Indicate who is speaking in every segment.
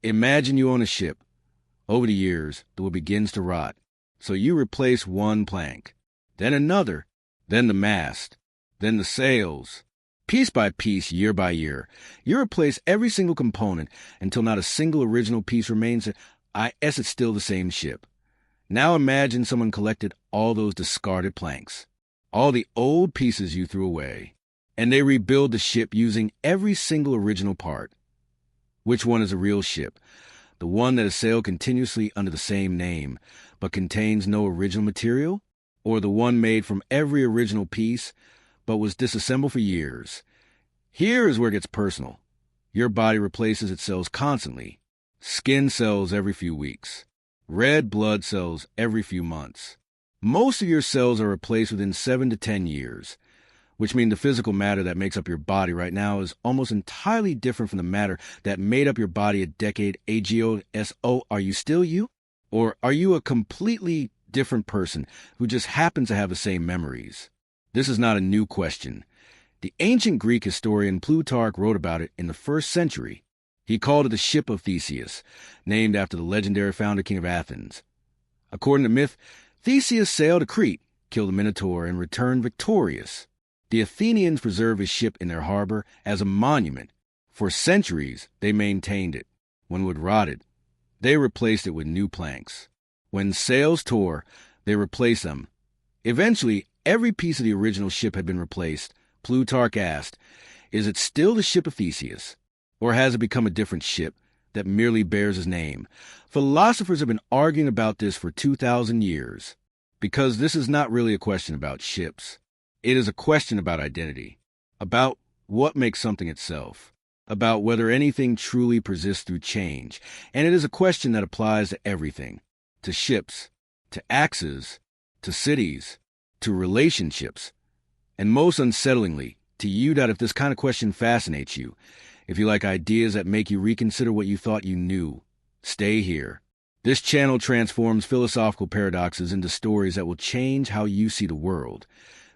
Speaker 1: Imagine you own a ship. Over the years, the wood begins to rot. So you replace one plank, then another, then the mast, then the sails. Piece by piece, year by year, you replace every single component until not a single original piece remains. It's still the same ship. Now imagine someone collected all those discarded planks, all the old pieces you threw away, and they rebuild the ship using every single original part. Which one is a real ship? The one that has sailed continuously under the same name, but contains no original material? Or the one made from every original piece, but was disassembled for years? Here is where it gets personal. Your body replaces its cells constantly. Skin cells every few weeks. Red blood cells every few months. Most of your cells are replaced within 7 to 10 years, which means the physical matter that makes up your body right now is almost entirely different from the matter that made up your body a decade ago. Are you still you? Or are you a completely different person who just happens to have the same memories? This is not a new question. The ancient Greek historian Plutarch wrote about it in the 1st century. He called it the ship of Theseus, named after the legendary founder king of Athens. According to myth, Theseus sailed to Crete, killed the Minotaur, and returned victorious. The Athenians preserved his ship in their harbor as a monument. For centuries, they maintained it. When wood rotted, they replaced it with new planks. When sails tore, they replaced them. Eventually, every piece of the original ship had been replaced. Plutarch asked, is it still the ship of Theseus? Or has it become a different ship that merely bears his name? Philosophers have been arguing about this for 2,000 years, because this is not really a question about ships. It is a question about identity, about what makes something itself, about whether anything truly persists through change, and it is a question that applies to everything, to ships, to axes, to cities, to relationships, and most unsettlingly, to you that if this kind of question fascinates you, if you like ideas that make you reconsider what you thought you knew, stay here. This channel transforms philosophical paradoxes into stories that will change how you see the world.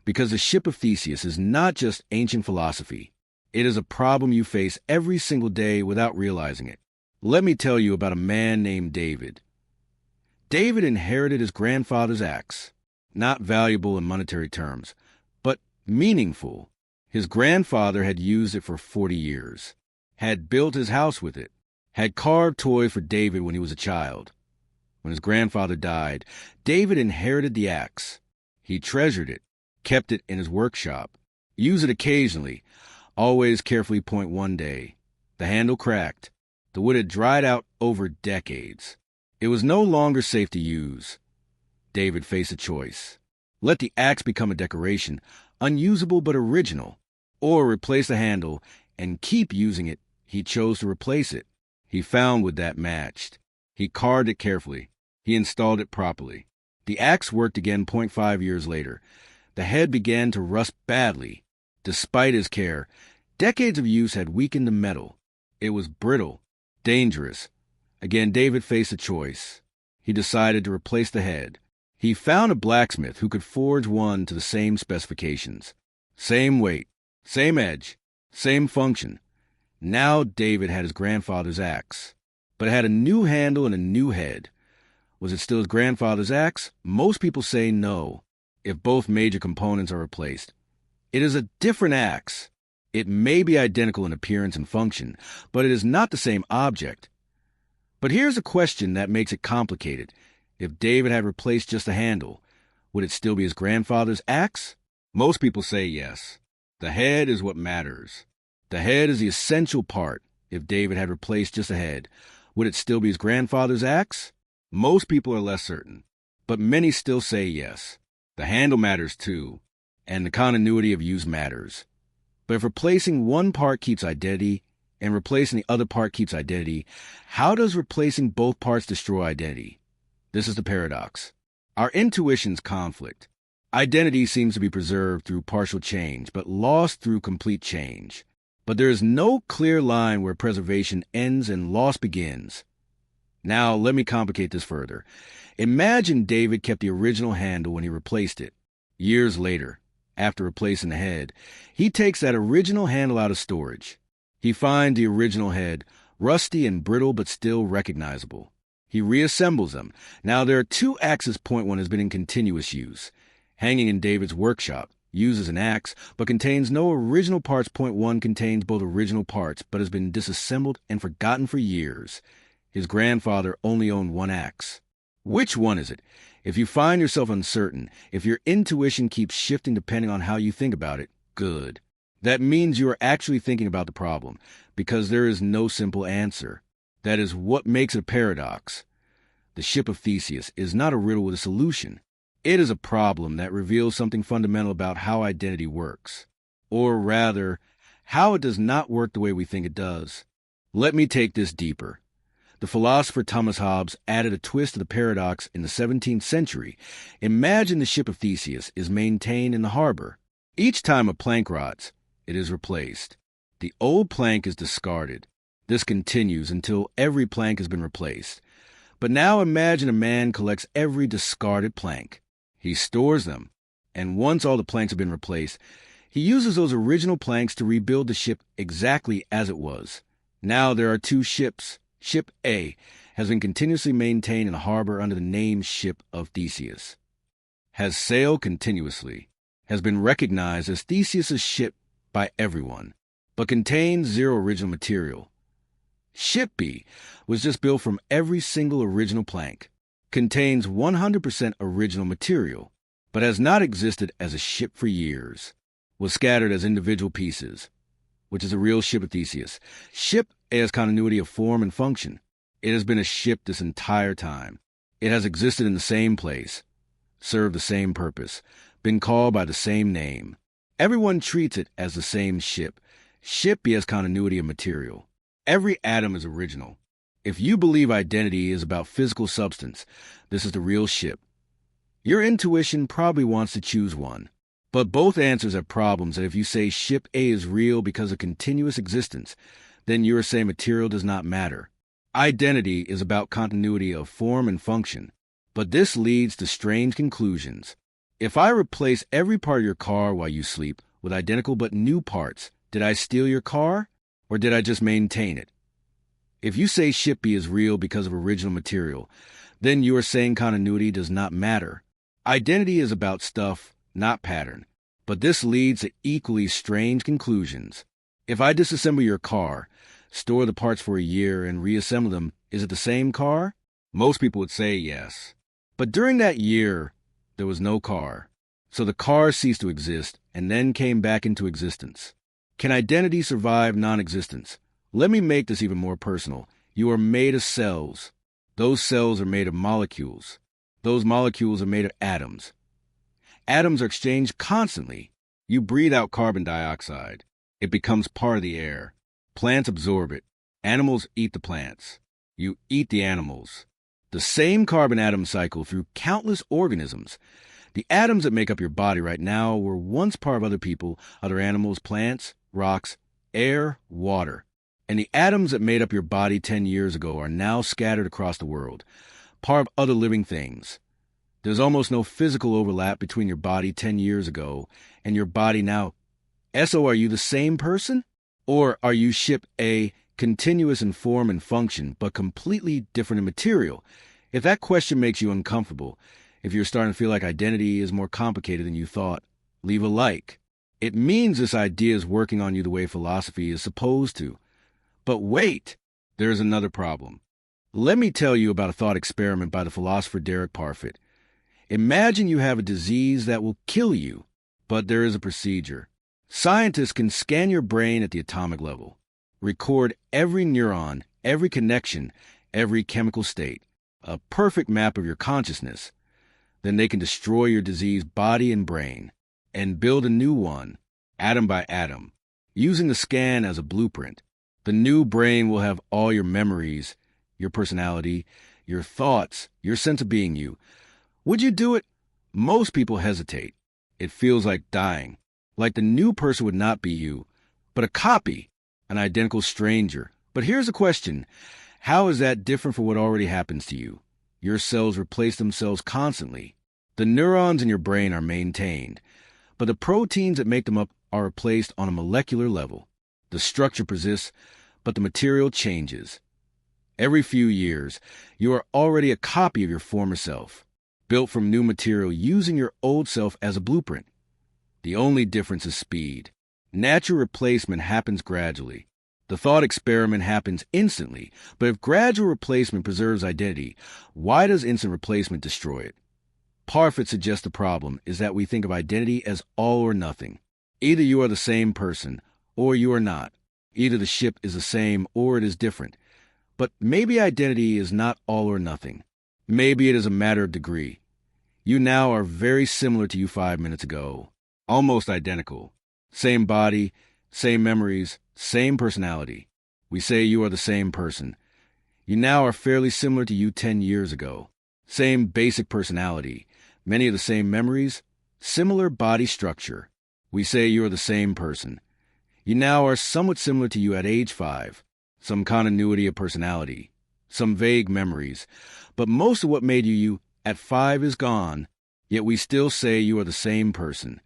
Speaker 1: Because the ship of Theseus is not just ancient philosophy. It is a problem you face every single day without realizing it. Let me tell you about a man named David. David inherited his grandfather's axe. Not valuable in monetary terms, but meaningful. His grandfather had used it for 40 years, had built his house with it, had carved toys for David when he was a child. When his grandfather died, David inherited the axe. He treasured it, kept it in his workshop, used it occasionally, always carefully point one day. The handle cracked. The wood had dried out over decades. It was no longer safe to use. David faced a choice. Let the axe become a decoration, unusable but original, or replace the handle and keep using it. He chose to replace it. He found wood that matched. He carved it carefully. He installed it properly. The axe worked again 0.5 years later. The head began to rust badly. Despite his care, decades of use had weakened the metal. It was brittle, dangerous. Again, David faced a choice. He decided to replace the head. He found a blacksmith who could forge one to the same specifications. Same weight, same edge, same function. Now David had his grandfather's axe, but it had a new handle and a new head. Was it still his grandfather's axe? Most people say no, if both major components are replaced. It is a different axe. It may be identical in appearance and function, but it is not the same object. But here's a question that makes it complicated. If David had replaced just the handle, would it still be his grandfather's axe? Most people say yes. The head is what matters. The head is the essential part. If David had replaced just the head, would it still be his grandfather's axe? Most people are less certain, but many still say yes. The handle matters too, and the continuity of use matters. But if replacing one part keeps identity, and replacing the other part keeps identity, how does replacing both parts destroy identity? This is the paradox. Our intuitions conflict. Identity seems to be preserved through partial change, but lost through complete change. But there is no clear line where preservation ends and loss begins. Now, let me complicate this further. Imagine David kept the original handle when he replaced it. Years later, after replacing the head, he takes that original handle out of storage. He finds the original head rusty and brittle but still recognizable. He reassembles them. Now there are two axes. Point one has been in continuous use. Hanging in David's workshop, used as an axe, but contains no original parts. Point one contains both original parts, but has been disassembled and forgotten for years. His grandfather only owned one axe. Which one is it? If you find yourself uncertain, if your intuition keeps shifting depending on how you think about it, good. That means you are actually thinking about the problem, because there is no simple answer. That is what makes it a paradox. The ship of Theseus is not a riddle with a solution. It is a problem that reveals something fundamental about how identity works. Or rather, how it does not work the way we think it does. Let me take this deeper. The philosopher Thomas Hobbes added a twist to the paradox in the 17th century. Imagine the ship of Theseus is maintained in the harbor. Each time a plank rots, it is replaced. The old plank is discarded. This continues until every plank has been replaced. But now imagine a man collects every discarded plank. He stores them, and once all the planks have been replaced, he uses those original planks to rebuild the ship exactly as it was. Now there are two ships. Ship A has been continuously maintained in the harbor under the name Ship of Theseus. Has sailed continuously. Has been recognized as Theseus's ship by everyone, but contains zero original material. Ship B was just built from every single original plank. Contains 100% original material, but has not existed as a ship for years. Was scattered as individual pieces, which is a real ship of Theseus. Ship A has continuity of form and function. It has been a ship this entire time. It has existed in the same place, served the same purpose, been called by the same name. Everyone treats it as the same ship. Ship B has continuity of material. Every atom is original. If you believe identity is about physical substance, this is the real ship. Your intuition probably wants to choose one. But both answers have problems that if you say ship A is real because of continuous existence, then you are saying material does not matter. Identity is about continuity of form and function, but this leads to strange conclusions. If I replace every part of your car while you sleep with identical but new parts, did I steal your car, or did I just maintain it? If you say ship B is real because of original material, then you are saying continuity does not matter. Identity is about stuff, not pattern, but this leads to equally strange conclusions. If I disassemble your car, store the parts for a year, and reassemble them, is it the same car? Most people would say yes. But during that year, there was no car. So the car ceased to exist and then came back into existence. Can identity survive non-existence? Let me make this even more personal. You are made of cells. Those cells are made of molecules. Those molecules are made of atoms. Atoms are exchanged constantly. You breathe out carbon dioxide. It becomes part of the air. Plants absorb it. Animals eat the plants. You eat the animals. The same carbon atom cycle through countless organisms. The atoms that make up your body right now were once part of other people, other animals, plants, rocks, air, water. And the atoms that made up your body 10 years ago are now scattered across the world, part of other living things. There's almost no physical overlap between your body 10 years ago and your body now. So are you the same person? Or are you ship A, continuous in form and function, but completely different in material? If that question makes you uncomfortable, if you're starting to feel like identity is more complicated than you thought, leave a like. It means this idea is working on you the way philosophy is supposed to. But wait, there's another problem. Let me tell you about a thought experiment by the philosopher Derek Parfit. Imagine you have a disease that will kill you, but there is a procedure. Scientists can scan your brain at the atomic level, record every neuron, every connection, every chemical state, a perfect map of your consciousness. Then they can destroy your diseased body and brain and build a new one, atom by atom, using the scan as a blueprint. The new brain will have all your memories, your personality, your thoughts, your sense of being you. Would you do it? Most people hesitate. It feels like dying, like the new person would not be you, but a copy, an identical stranger. But here's the question. How is that different from what already happens to you? Your cells replace themselves constantly. The neurons in your brain are maintained, but the proteins that make them up are replaced on a molecular level. The structure persists, but the material changes. Every few years, you are already a copy of your former self, built from new material using your old self as a blueprint. The only difference is speed. Natural replacement happens gradually. The thought experiment happens instantly, but if gradual replacement preserves identity, why does instant replacement destroy it? Parfit suggests the problem is that we think of identity as all or nothing. Either you are the same person, or you are not. Either the ship is the same, or it is different. But maybe identity is not all or nothing. Maybe it is a matter of degree. You now are very similar to you 5 minutes ago. Almost identical. Same body, same memories, same personality. We say you are the same person. You now are fairly similar to you 10 years ago. Same basic personality, many of the same memories, similar body structure. We say you are the same person. You now are somewhat similar to you at age 5. Some continuity of personality, some vague memories, but most of what made you you at 5 is gone, yet we still say you are the same person.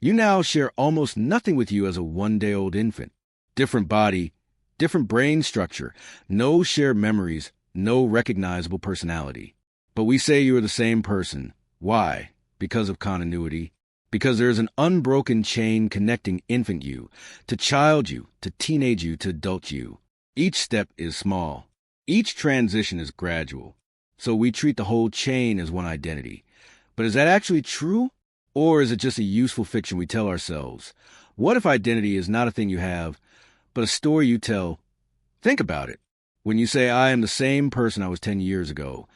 Speaker 1: You now share almost nothing with you as a one-day-old infant. Different body, different brain structure, no shared memories, no recognizable personality. But we say you are the same person. Why? Because of continuity. Because there is an unbroken chain connecting infant you to child you, to teenage you, to adult you. Each step is small. Each transition is gradual. So we treat the whole chain as one identity. But is that actually true? Or is it just a useful fiction we tell ourselves? What if identity is not a thing you have, but a story you tell? Think about it. When you say, I am the same person I was 10 years ago,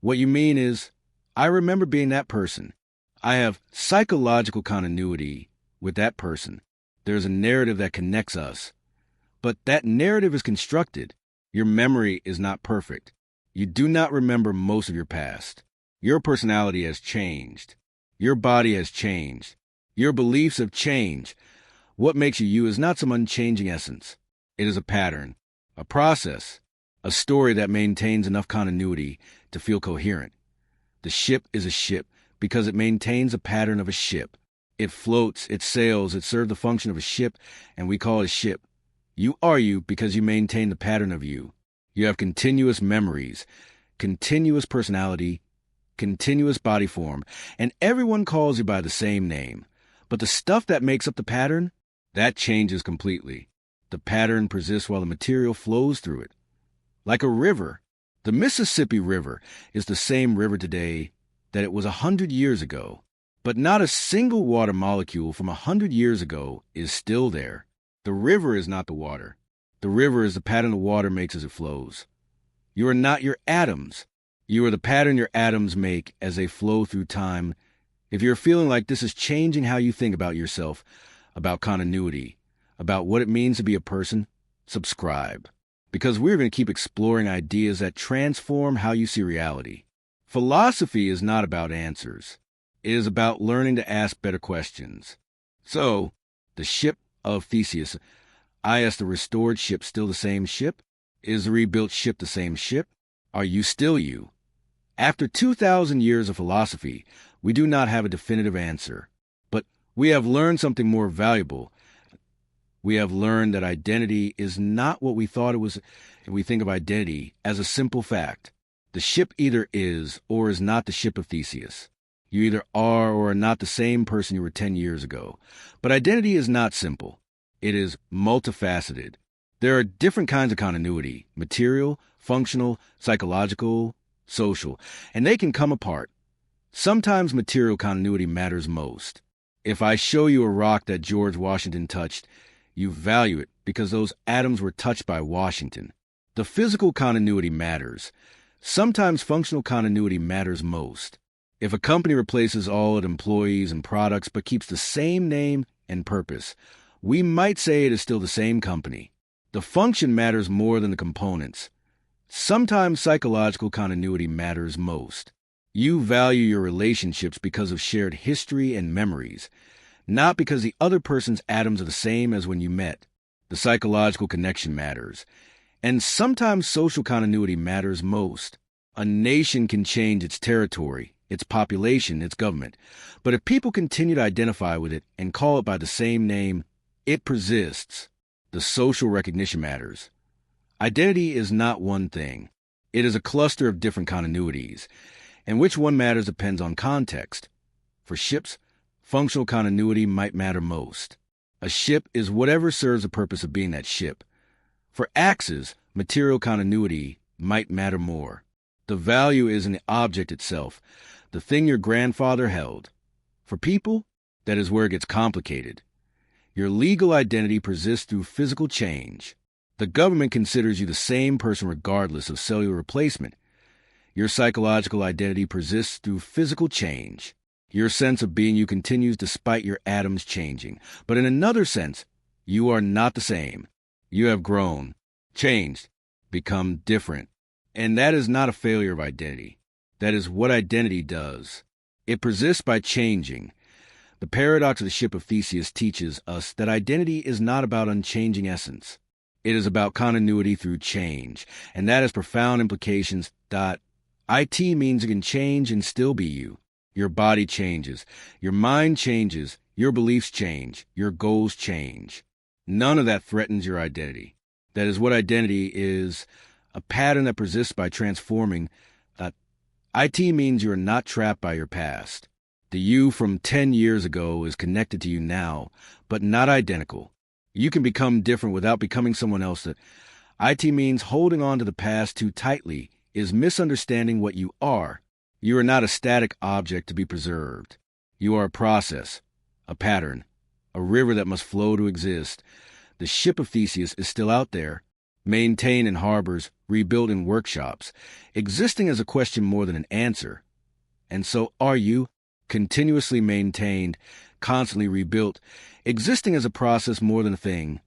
Speaker 1: what you mean is, I remember being that person. I have psychological continuity with that person. There's a narrative that connects us. But that narrative is constructed. Your memory is not perfect. You do not remember most of your past. Your personality has changed. Your body has changed. Your beliefs have changed. What makes you you is not some unchanging essence. It is a pattern, a process, a story that maintains enough continuity to feel coherent. The ship is a ship because it maintains a pattern of a ship. It floats, it sails, it serves the function of a ship, and we call it a ship. You are you because you maintain the pattern of you. You have continuous memories, continuous personality, continuous body form, and everyone calls you by the same name. But the stuff that makes up the pattern, that changes completely. The pattern persists while the material flows through it. Like a river, the Mississippi River is the same river today that it was 100 years ago, but not a single water molecule from 100 years ago is still there. The river is not the water. The river is the pattern the water makes as it flows. You are not your atoms. You are the pattern your atoms make as they flow through time. If you're feeling like this is changing how you think about yourself, about continuity, about what it means to be a person, subscribe. Because we're going to keep exploring ideas that transform how you see reality. Philosophy is not about answers. It is about learning to ask better questions. So, the ship of Theseus, is the restored ship still the same ship? Is the rebuilt ship the same ship? Are you still you? After 2,000 years of philosophy, we do not have a definitive answer. But we have learned something more valuable. We have learned that identity is not what we thought it was, and we think of identity as a simple fact. The ship either is or is not the ship of Theseus. You either are or are not the same person you were 10 years ago. But identity is not simple. It is multifaceted. There are different kinds of continuity: material, functional, psychological, social, and they can come apart. Sometimes material continuity matters most. If I show you a rock that George Washington touched, you value it because those atoms were touched by Washington. The physical continuity matters. Sometimes functional continuity matters most. If a company replaces all its employees and products but keeps the same name and purpose, we might say it is still the same company. The function matters more than the components. Sometimes psychological continuity matters most. You value your relationships because of shared history and memories, not because the other person's atoms are the same as when you met. The psychological connection matters. And sometimes social continuity matters most. A nation can change its territory, its population, its government. But if people continue to identify with it and call it by the same name, it persists. The social recognition matters. Identity is not one thing. It is a cluster of different continuities, and which one matters depends on context. For ships, functional continuity might matter most. A ship is whatever serves the purpose of being that ship. For axes, material continuity might matter more. The value is in the object itself, the thing your grandfather held. For people, that is where it gets complicated. Your legal identity persists through physical change. The government considers you the same person regardless of cellular replacement. Your psychological identity persists through physical change. Your sense of being you continues despite your atoms changing. But in another sense, you are not the same. You have grown, changed, become different. And that is not a failure of identity. That is what identity does. It persists by changing. The paradox of the ship of Theseus teaches us that identity is not about unchanging essence. It is about continuity through change, and that has profound implications. IT means you can change and still be you. Your body changes, your mind changes, your beliefs change, your goals change. None of that threatens your identity. That is what identity is, a pattern that persists by transforming. IT means you are not trapped by your past. The you from 10 years ago is connected to you now, but not identical. You can become different without becoming someone else. That IT means holding on to the past too tightly is misunderstanding what you are. You are not a static object to be preserved. You are a process, a pattern, a river that must flow to exist. The ship of Theseus is still out there, maintained in harbors, rebuilt in workshops, existing as a question more than an answer. And so are you, continuously maintained, constantly rebuilt, existing as a process more than a thing.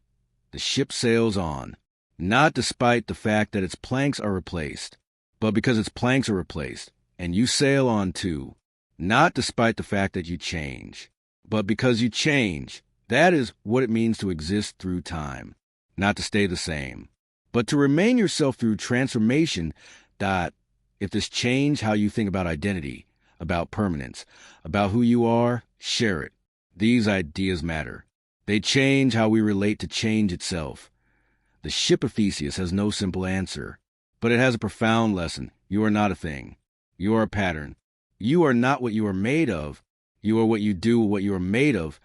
Speaker 1: The ship sails on, not despite the fact that its planks are replaced, but because its planks are replaced, and you sail on too, not despite the fact that you change, but because you change. That is what it means to exist through time, not to stay the same, but to remain yourself through transformation. If this change how you think about identity, about permanence, about who you are, share it. These ideas matter. They change how we relate to change itself. The ship of Theseus has no simple answer, but it has a profound lesson. You are not a thing. You are a pattern. You are not what you are made of. You are what you do, what you are made of.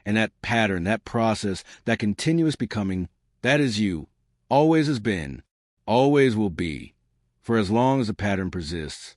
Speaker 1: And that pattern, that process, that continuous becoming, that is you. Always has been, always will be, for as long as the pattern persists.